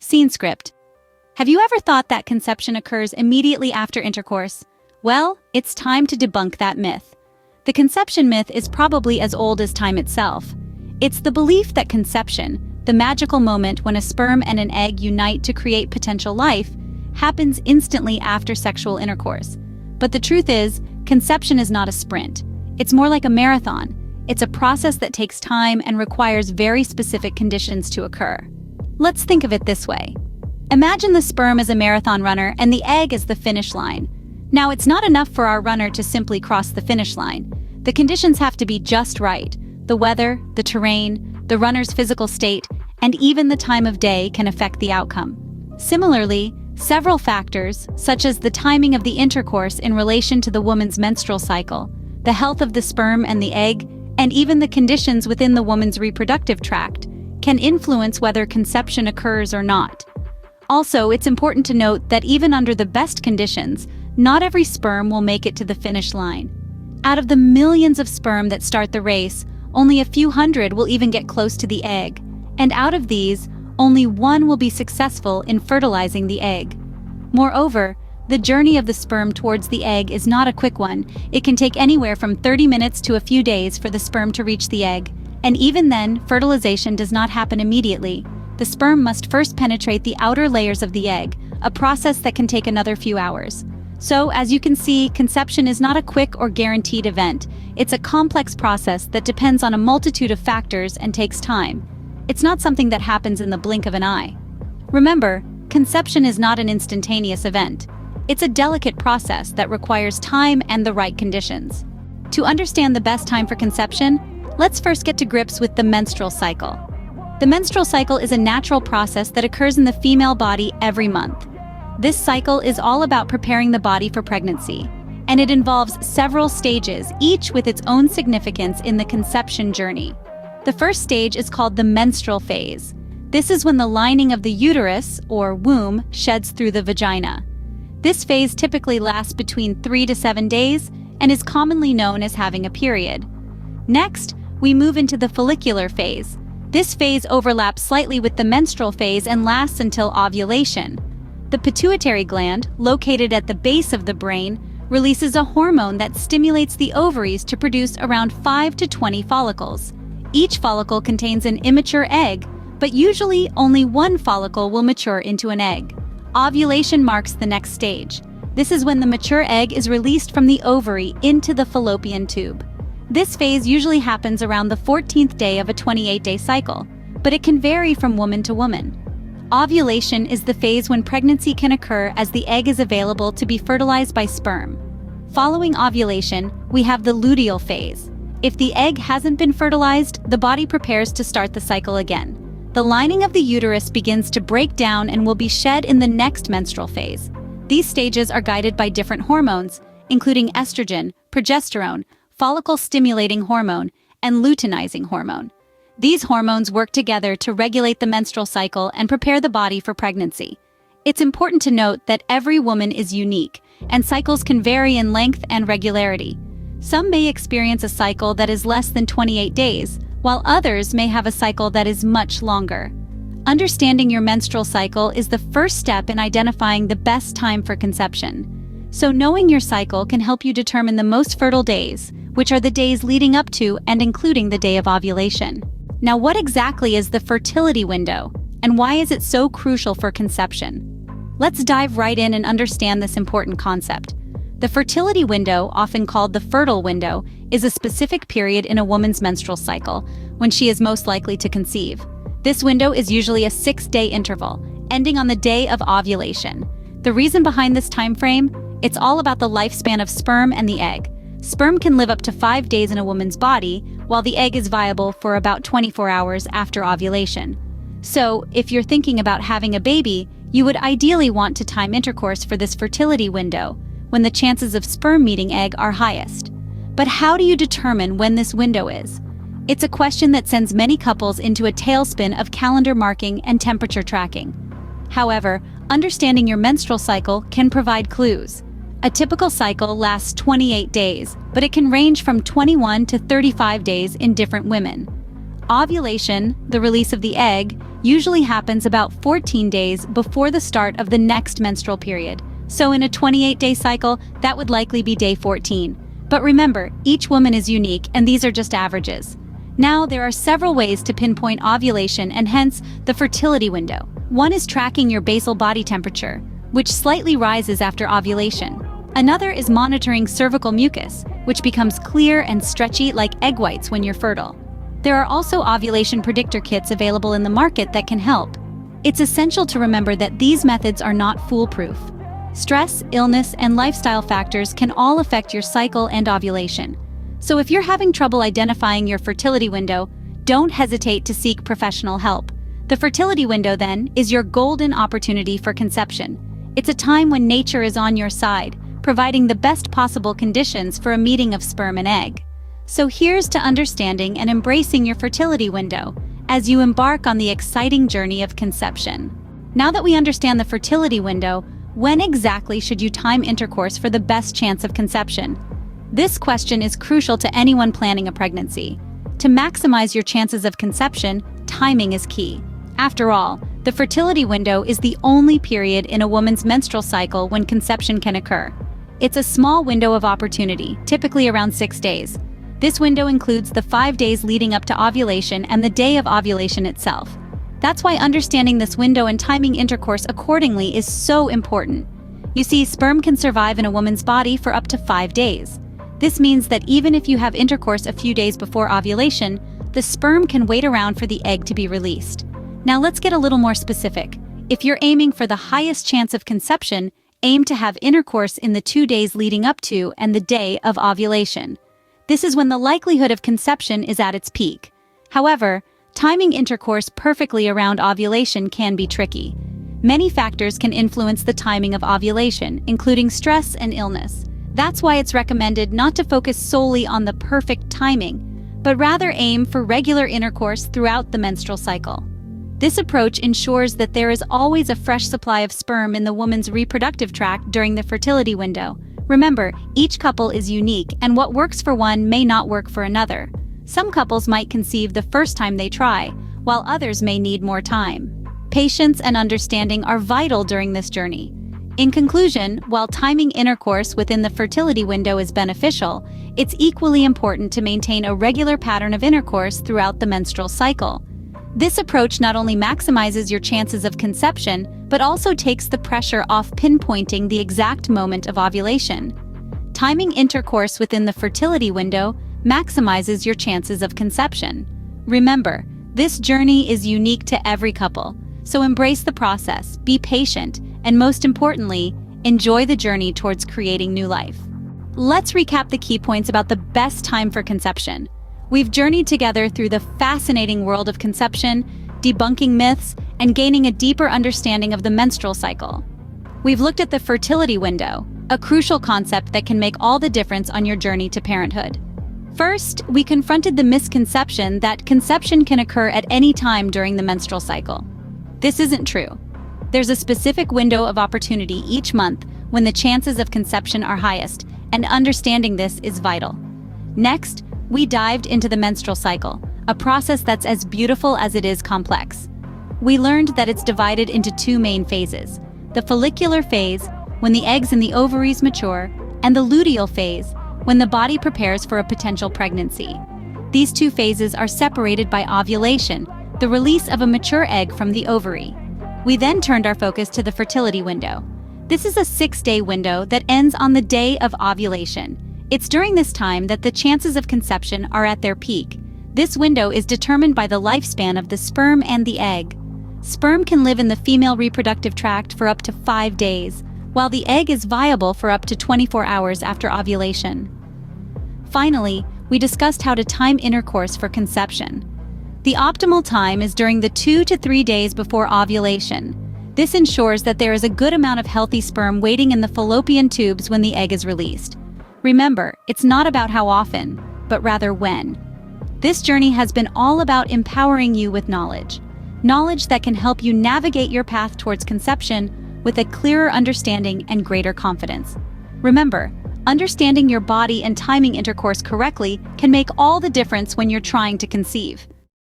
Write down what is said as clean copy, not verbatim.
Scene script. Have you ever thought that conception occurs immediately after intercourse? Well, it's time to debunk that myth. The conception myth is probably as old as time itself. It's the belief that conception, the magical moment when a sperm and an egg unite to create potential life, happens instantly after sexual intercourse. But the truth is, conception is not a sprint. It's more like a marathon. It's a process that takes time and requires very specific conditions to occur. Let's think of it this way. Imagine the sperm as a marathon runner and the egg as the finish line. Now, it's not enough for our runner to simply cross the finish line. The conditions have to be just right. The weather, the terrain, the runner's physical state, and even the time of day can affect the outcome. Similarly, several factors, such as the timing of the intercourse in relation to the woman's menstrual cycle, the health of the sperm and the egg, and even the conditions within the woman's reproductive tract, can influence whether conception occurs or not. Also, it's important to note that even under the best conditions, not every sperm will make it to the finish line. Out of the millions of sperm that start the race, only a few hundred will even get close to the egg. And out of these, only one will be successful in fertilizing the egg. Moreover, the journey of the sperm towards the egg is not a quick one. It can take anywhere from 30 minutes to a few days for the sperm to reach the egg. And even then, fertilization does not happen immediately. The sperm must first penetrate the outer layers of the egg, a process that can take another few hours. So, as you can see, conception is not a quick or guaranteed event. It's a complex process that depends on a multitude of factors and takes time. It's not something that happens in the blink of an eye. Remember, conception is not an instantaneous event. It's a delicate process that requires time and the right conditions. To understand the best time for conception, let's first get to grips with the menstrual cycle. The menstrual cycle is a natural process that occurs in the female body every month. This cycle is all about preparing the body for pregnancy, and it involves several stages, each with its own significance in the conception journey. The first stage is called the menstrual phase. This is when the lining of the uterus, or womb, sheds through the vagina. This phase typically lasts between 3 to 7 days and is commonly known as having a period. Next, we move into the follicular phase. This phase overlaps slightly with the menstrual phase and lasts until ovulation. The pituitary gland, located at the base of the brain, releases a hormone that stimulates the ovaries to produce around 5 to 20 follicles. Each follicle contains an immature egg, but usually only one follicle will mature into an egg. Ovulation marks the next stage. This is when the mature egg is released from the ovary into the fallopian tube. This phase usually happens around the 14th day of a 28-day cycle, but it can vary from woman to woman. Ovulation is the phase when pregnancy can occur as the egg is available to be fertilized by sperm. Following ovulation, we have the luteal phase. If the egg hasn't been fertilized, the body prepares to start the cycle again. The lining of the uterus begins to break down and will be shed in the next menstrual phase. These stages are guided by different hormones, including estrogen, progesterone, follicle-stimulating hormone, and luteinizing hormone. These hormones work together to regulate the menstrual cycle and prepare the body for pregnancy. It's important to note that every woman is unique, and cycles can vary in length and regularity. Some may experience a cycle that is less than 28 days, while others may have a cycle that is much longer. Understanding your menstrual cycle is the first step in identifying the best time for conception. So knowing your cycle can help you determine the most fertile days, which are the days leading up to and including the day of ovulation. Now, what exactly is the fertility window, and why is it so crucial for conception? Let's dive right in and understand this important concept. The fertility window, often called the fertile window, is a specific period in a woman's menstrual cycle when she is most likely to conceive. This window is usually a 6-day interval, ending on the day of ovulation. The reason behind this time frame? It's all about the lifespan of sperm and the egg. Sperm can live up to 5 days in a woman's body, while the egg is viable for about 24 hours after ovulation. So, if you're thinking about having a baby, you would ideally want to time intercourse for this fertility window, when the chances of sperm meeting egg are highest. But how do you determine when this window is? It's a question that sends many couples into a tailspin of calendar marking and temperature tracking. However, understanding your menstrual cycle can provide clues. A typical cycle lasts 28 days, but it can range from 21 to 35 days in different women. Ovulation, the release of the egg, usually happens about 14 days before the start of the next menstrual period. So in a 28-day cycle, that would likely be day 14. But remember, each woman is unique, and these are just averages. Now, there are several ways to pinpoint ovulation and hence the fertility window. One is tracking your basal body temperature, which slightly rises after ovulation. Another is monitoring cervical mucus, which becomes clear and stretchy like egg whites when you're fertile. There are also ovulation predictor kits available in the market that can help. It's essential to remember that these methods are not foolproof. Stress, illness, and lifestyle factors can all affect your cycle and ovulation. So if you're having trouble identifying your fertility window, don't hesitate to seek professional help. The fertility window, then, is your golden opportunity for conception. It's a time when nature is on your side, providing the best possible conditions for a meeting of sperm and egg. So here's to understanding and embracing your fertility window as you embark on the exciting journey of conception. Now that we understand the fertility window, when exactly should you time intercourse for the best chance of conception? This question is crucial to anyone planning a pregnancy. To maximize your chances of conception, timing is key. After all, the fertility window is the only period in a woman's menstrual cycle when conception can occur. It's a small window of opportunity, typically around 6 days. This window includes the 5 days leading up to ovulation and the day of ovulation itself. That's why understanding this window and timing intercourse accordingly is so important. You see, sperm can survive in a woman's body for up to 5 days. This means that even if you have intercourse a few days before ovulation, the sperm can wait around for the egg to be released. Now let's get a little more specific. If you're aiming for the highest chance of conception, aim to have intercourse in the 2 days leading up to and the day of ovulation. This is when the likelihood of conception is at its peak. However, timing intercourse perfectly around ovulation can be tricky. Many factors can influence the timing of ovulation, including stress and illness. That's why it's recommended not to focus solely on the perfect timing, but rather aim for regular intercourse throughout the menstrual cycle. This approach ensures that there is always a fresh supply of sperm in the woman's reproductive tract during the fertility window. Remember, each couple is unique, and what works for one may not work for another. Some couples might conceive the first time they try, while others may need more time. Patience and understanding are vital during this journey. In conclusion, while timing intercourse within the fertility window is beneficial, it's equally important to maintain a regular pattern of intercourse throughout the menstrual cycle. This approach not only maximizes your chances of conception, but also takes the pressure off pinpointing the exact moment of ovulation. Timing intercourse within the fertility window maximizes your chances of conception. Remember, this journey is unique to every couple, so embrace the process, be patient, and most importantly, enjoy the journey towards creating new life. Let's recap the key points about the best time for conception. We've journeyed together through the fascinating world of conception, debunking myths, and gaining a deeper understanding of the menstrual cycle. We've looked at the fertility window, a crucial concept that can make all the difference on your journey to parenthood. First, we confronted the misconception that conception can occur at any time during the menstrual cycle. This isn't true. There's a specific window of opportunity each month when the chances of conception are highest, and understanding this is vital. Next, we dived into the menstrual cycle, a process that's as beautiful as it is complex. We learned that it's divided into 2 main phases: the follicular phase, when the eggs in the ovaries mature, and the luteal phase, when the body prepares for a potential pregnancy. These 2 phases are separated by ovulation, the release of a mature egg from the ovary. We then turned our focus to the fertility window. This is a 6-day window that ends on the day of ovulation. It's during this time that the chances of conception are at their peak. This window is determined by the lifespan of the sperm and the egg. Sperm can live in the female reproductive tract for up to 5 days, while the egg is viable for up to 24 hours after ovulation. Finally, we discussed how to time intercourse for conception. The optimal time is during the 2 to 3 days before ovulation. This ensures that there is a good amount of healthy sperm waiting in the fallopian tubes when the egg is released. Remember, it's not about how often, but rather when. This journey has been all about empowering you with knowledge. Knowledge that can help you navigate your path towards conception with a clearer understanding and greater confidence. Remember, understanding your body and timing intercourse correctly can make all the difference when you're trying to conceive.